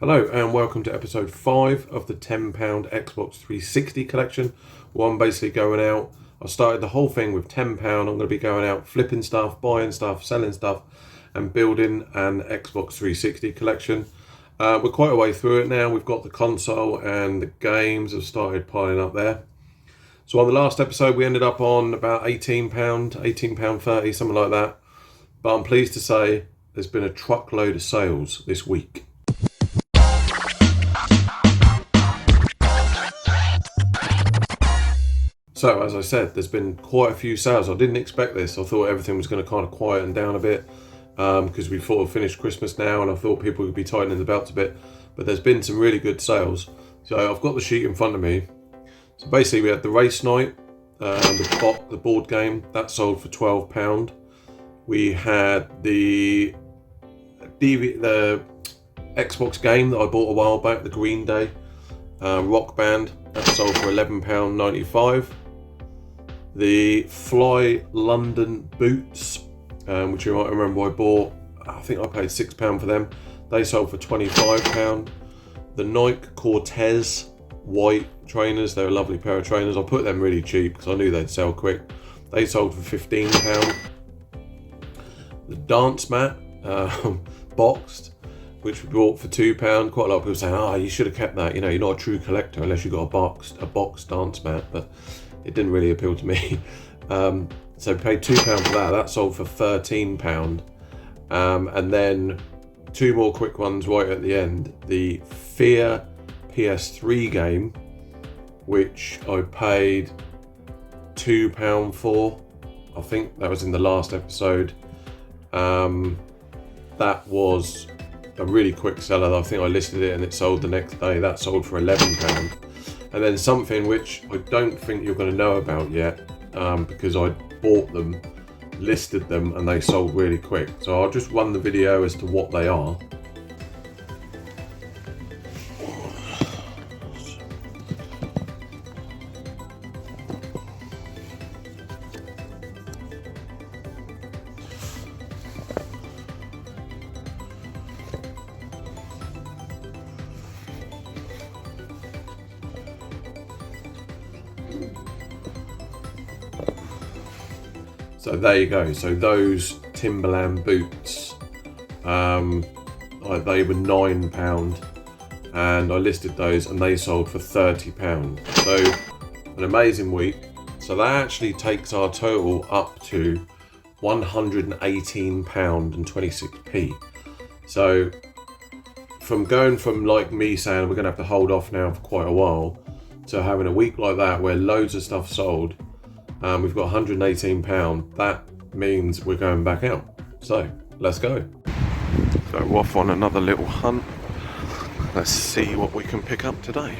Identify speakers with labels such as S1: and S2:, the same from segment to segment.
S1: Hello and welcome to episode 5 of the £10 Xbox 360 collection. Well, I'm basically going out. I started the whole thing with £10. I'm going to be going out flipping stuff, buying stuff, selling stuff and building an Xbox 360 collection. We're quite a way through it now. We've got the console and the games have started piling up there. So on the last episode we ended up on about £18, £18.30, something like that. But I'm pleased to say there's been a truckload of sales this week. So, as I said, there's been quite a few sales. I didn't expect this. I thought everything was going to kind of quieten down a bit because we thought of finished Christmas now and I thought people would be tightening the belts a bit. But there's been some really good sales. So I've got the sheet in front of me. So basically we had the race night, the board game, that sold for £12. We had the Xbox game that I bought a while back, the Green Day Rock Band, that sold for £11.95. The Fly London boots, which you might remember I bought, I think I paid £6 for them. They sold for £25. The Nike Cortez white trainers, they're a lovely pair of trainers. I put them really cheap because I knew they'd sell quick. They sold for £15. The dance mat, boxed, which we bought for £2. Quite a lot of people saying, you should have kept that. You know, you're not a true collector unless you got a boxed dance mat, but it didn't really appeal to me. So we paid £2 for that. That sold for £13. And then two more quick ones right at the end. The Fear PS3 game, which I paid £2 for. I think that was in the last episode. That was a really quick seller. I think I listed it and it sold the next day. That sold for £11. And then something which I don't think you're going to know about yet, because I bought them, listed them, and they sold really quick. So I'll just run the video as to what they are. So there you go. So those Timberland boots, they were £9, and I listed those, and they sold for £30. So an amazing week. So that actually takes our total up to £118.26. So from going from like me saying we're going to have to hold off now for quite a while to having a week like that where loads of stuff sold. We've got £118. That means we're going back out. So let's go. So we're off on another little hunt. Let's see what we can pick up today.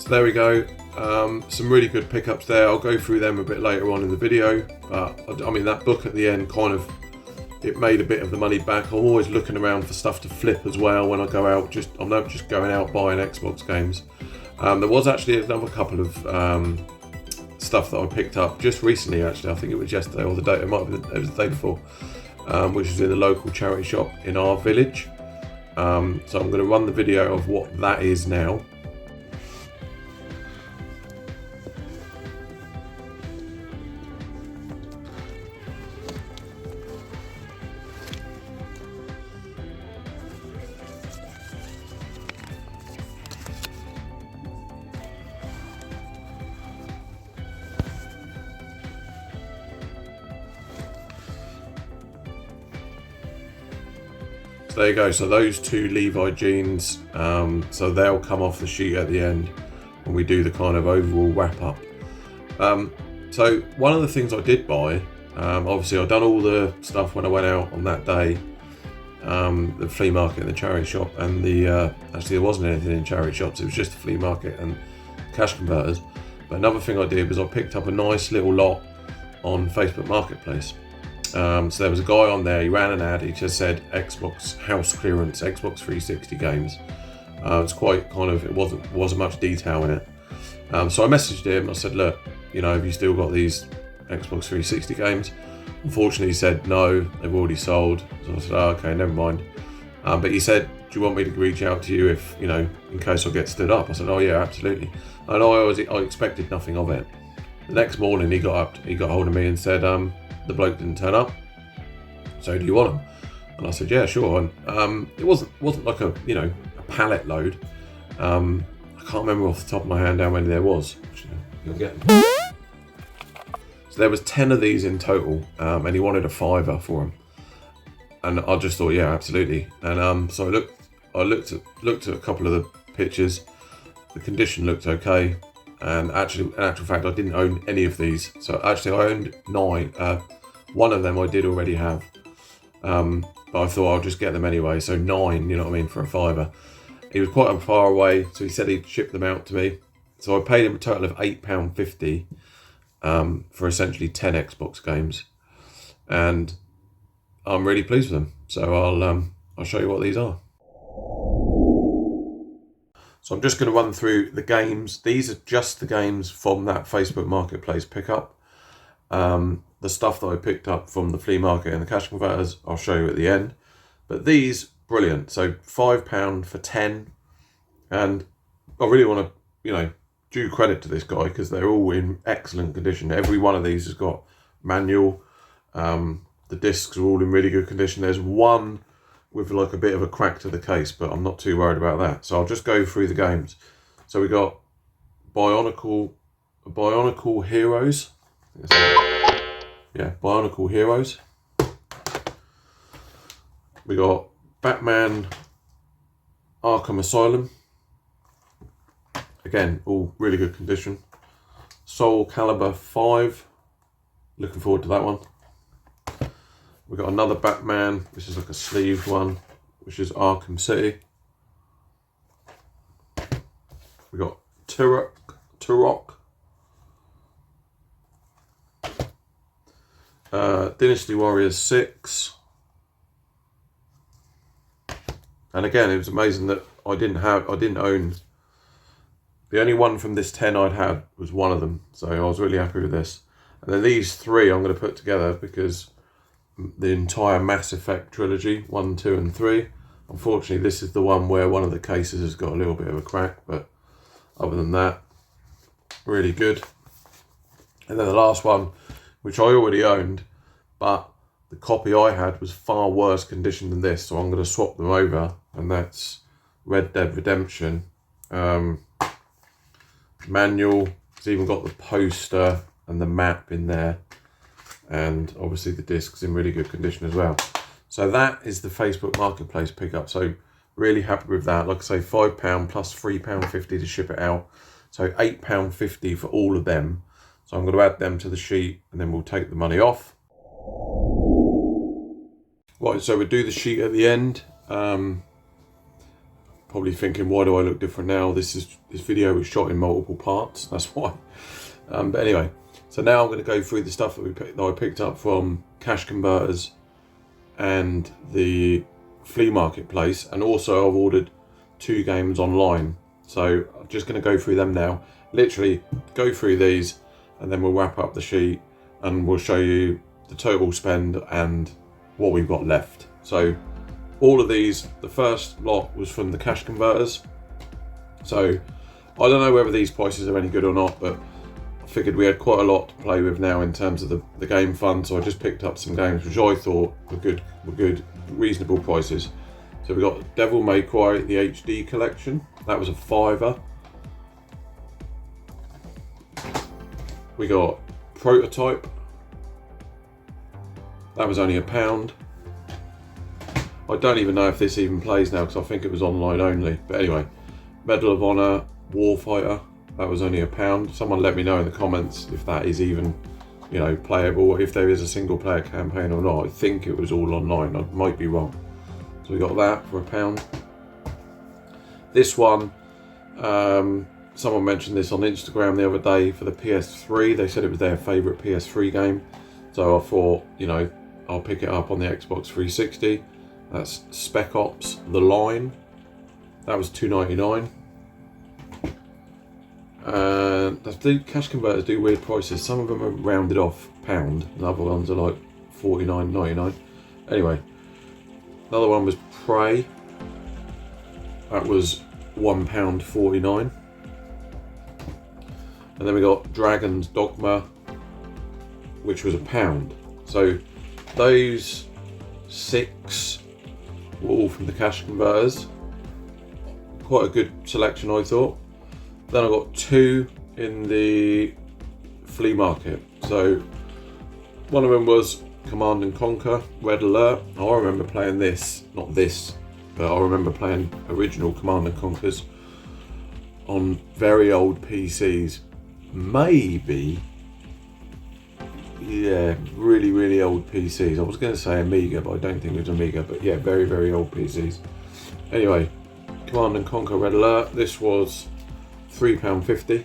S1: There we go. Some really good pickups there. I'll go through them a bit later on in the video, but I mean that book at the end kind of, it made a bit of the money back. I'm always looking around for stuff to flip as well when I go out. I'm not just going out buying Xbox games. There was actually another couple of stuff that I picked up just recently. Actually, I think it was yesterday or the day. It might have been, it was the day before, which is in the local charity shop in our village. So I'm going to run the video of what that is now. So there you go. So those two Levi jeans, so they'll come off the sheet at the end when we do the kind of overall wrap up. So one of the things I did buy, obviously I've done all the stuff when I went out on that day, the flea market and the charity shop, and the actually there wasn't anything in charity shops, it was just the flea market and cash converters. But another thing I did was I picked up a nice little lot on Facebook Marketplace. So there was a guy on there, he ran an ad, he just said Xbox house clearance, Xbox 360 games. It's quite kind of, it wasn't much detail in it. So I messaged him, I said, look, you know, have you still got these Xbox 360 games? Unfortunately he said no, they've already sold. So I said, oh, okay, never mind. But he said, do you want me to reach out to you if, you know, in case I get stood up? I said, oh yeah, absolutely. And I expected nothing of it. The next morning he got hold of me and said, the bloke didn't turn up, so do you want them? And I said, yeah, sure. And it wasn't like a pallet load. I can't remember off the top of my hand how many there was. Actually, you'll get them. So there was 10 of these in total, and he wanted a £5 for them. And I just thought, yeah, absolutely. And so I looked at a couple of the pictures. The condition looked okay. And actually, in actual fact, I didn't own any of these. So actually, I owned 9. One of them I did already have, but I thought I'll just get them anyway. So 9, you know what I mean, for a £5. He was quite far away, so he said he'd ship them out to me. So I paid him a total of £8.50 for essentially 10 Xbox games, and I'm really pleased with them. So I'll show you what these are. So I'm just going to run through the games. These are just the games from that Facebook Marketplace pickup. The stuff that I picked up from the flea market and the cash converters, I'll show you at the end. But these, brilliant. So £5 for 10. And I really want to, you know, due credit to this guy because they're all in excellent condition. Every one of these has got manual. The discs are all in really good condition. There's one with like a bit of a crack to the case, but I'm not too worried about that. So I'll just go through the games. So we got Bionicle Heroes. Yeah, Bionicle Heroes. We got Batman Arkham Asylum. Again, all really good condition. Soul Calibur 5. Looking forward to that one. We got another Batman. This is like a sleeved one, which is Arkham City. We got Turok. Dynasty Warriors 6. And again, it was amazing that I didn't own. The only one from this 10 I'd had was one of them, so I was really happy with this. And then these 3 I'm going to put together because the entire Mass Effect trilogy, 1, 2 and 3. Unfortunately, this is the one where one of the cases has got a little bit of a crack, but other than that, really good. And then the last one, which I already owned, but the copy I had was far worse condition than this, so I'm going to swap them over, and that's Red Dead Redemption. Manual, it's even got the poster and the map in there, and obviously the discs in really good condition as well. So that is the Facebook Marketplace pickup. So really happy with that. Like I say, £5 plus £3.50 to ship it out. So £8.50 for all of them. So I'm going to add them to the sheet and then we'll take the money off. Right, so we'll do the sheet at the end. Probably thinking, why do I look different now? This video was shot in multiple parts, that's why. But anyway, so now I'm going to go through the stuff that I picked up from cash converters and the flea marketplace, and also I've ordered 2 games online. So I'm just going to go through them now. Literally go through these, and then we'll wrap up the sheet and we'll show you the total spend and what we've got left. So all of these, the first lot was from the cash converters. So I don't know whether these prices are any good or not, but I figured we had quite a lot to play with now in terms of the game fund. So I just picked up some games which I thought were good, reasonable prices. So we got Devil May Cry, the HD collection. That was a £5. We got Prototype. That was only £1. I don't even know if this even plays now because I think it was online only. But anyway, Medal of Honor, Warfighter. That was only £1. Someone let me know in the comments if that is even, playable, if there is a single player campaign or not. I think it was all online. I might be wrong. So we got that for £1. This one, someone mentioned this on Instagram the other day for the PS3. They said it was their favourite PS3 game. So I thought, I'll pick it up on the Xbox 360. That's Spec Ops: The Line. That was $2.99. The cash converters do weird prices. Some of them are rounded off £1, and other ones are like $49.99. Anyway, another one was Prey. That was £1.49. And then we got Dragon's Dogma, which was £1. So those 6 were all from the cash converters. Quite a good selection, I thought. Then I got 2 in the flea market. So one of them was Command and Conquer Red Alert. I remember playing this, not this, but I remember playing original Command and Conquers on very old PCs. Maybe, yeah, really, really old PCs. I was going to say Amiga, but I don't think it was Amiga. But yeah, very, very old PCs. Anyway, Command and Conquer Red Alert. This was £3.50.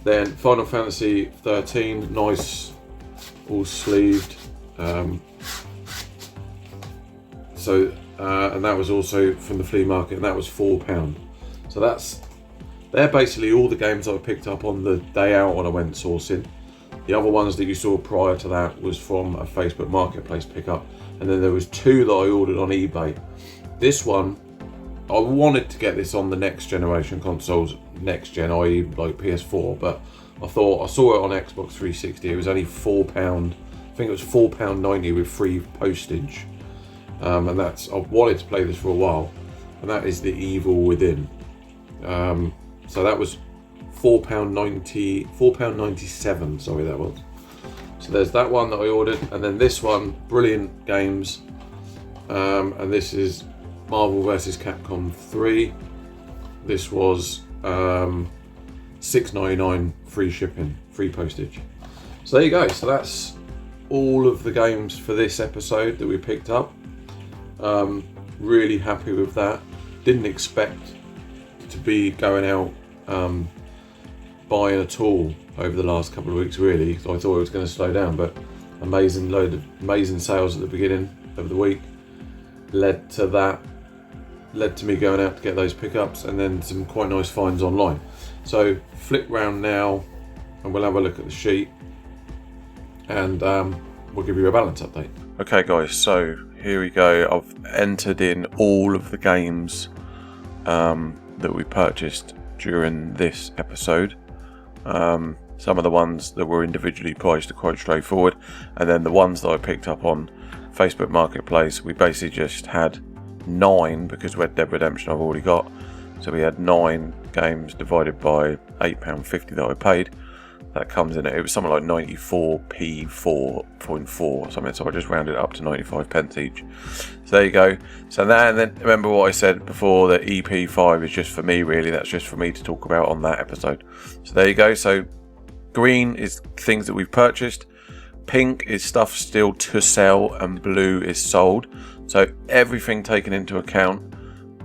S1: Then Final Fantasy 13, nice, all sleeved. And that was also from the flea market, and that was £4. So they're basically all the games I picked up on the day out when I went sourcing. The other ones that you saw prior to that was from a Facebook Marketplace pickup, and then there was 2 that I ordered on eBay. This one, I wanted to get this on the next generation consoles, next gen, i.e. like PS4, but I thought I saw it on Xbox 360. It was only £4. I think it was £4.90 with free postage, and I wanted to play this for a while, and that is The Evil Within. So that was £4.97. Sorry, that was. So there's that one that I ordered, and then this one, Brilliant Games, and this is Marvel vs. Capcom 3. This was $6.99 free shipping, free postage. So there you go. So that's all of the games for this episode that we picked up. Really happy with that. Didn't expect to be going out buying at all over the last couple of weeks, really. So I thought it was going to slow down, but amazing sales at the beginning of the week led to me going out to get those pickups, and then some quite nice finds online. So flick round now and we'll have a look at the sheet, and we'll give you a balance update. Okay guys, so here we go. I've entered in all of the games that we purchased during this episode. Some of the ones that were individually priced are quite straightforward, and then the ones that I picked up on Facebook Marketplace, we basically just had 9, because Red Dead Redemption I've already got, so we had 9 games divided by £8.50 that I paid. That comes in, it was something like 94p 4.4 or something, so I just rounded it up to 95 pence each. So there you go. So now, and then remember what I said before, that EP5 is just for me, really. That's just for me to talk about on that episode. So there you go. So green is things that we've purchased, pink is stuff still to sell, and blue is sold. So everything taken into account,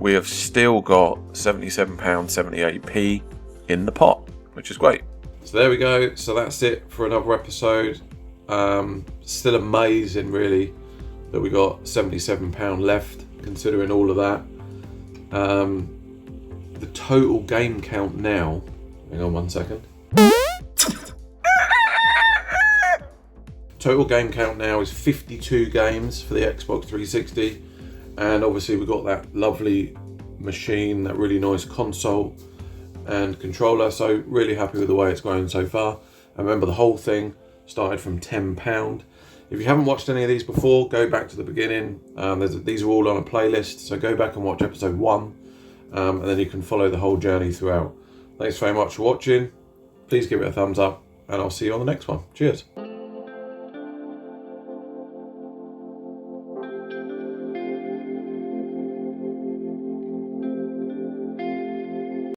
S1: we have still got £77.78p in the pot, which is great. So there we go. So that's it for another episode. Still amazing, really, that we got £77 left, considering all of that. The total game count now, hang on one second. Total game count now is 52 games for the Xbox 360, and obviously we've got that lovely machine, that really nice console and controller, so really happy with the way it's going so far. And remember, the whole thing started from £10. If you haven't watched any of these before, go back to the beginning. These are all on a playlist, so go back and watch episode 1, and then you can follow the whole journey throughout. Thanks very much for watching. Please give it a thumbs up, and I'll see you on the next one. Cheers.